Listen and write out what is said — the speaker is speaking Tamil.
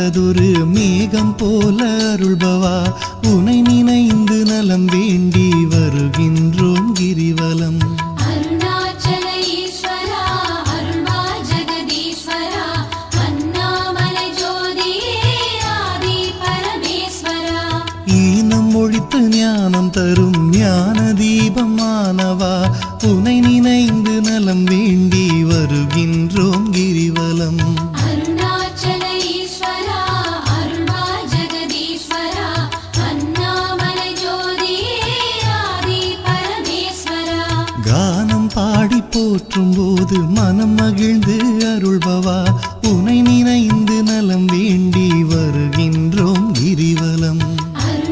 நல்லதொரு மேகம் போல அருள்பவா உனை நினைந்து நலம் வேண்டி வருகின்றோம் கிரிவலம். ஒழித்து ஞானம் தரும் ஞான தீபமானவா உனை நினைந்து நலம் வேண்டி வருகின்றோம் கிரிவலம். கானம் பாடி போற்றும் போது மனம் மகிழ்ந்து அருள்பவா உனை நினைந்து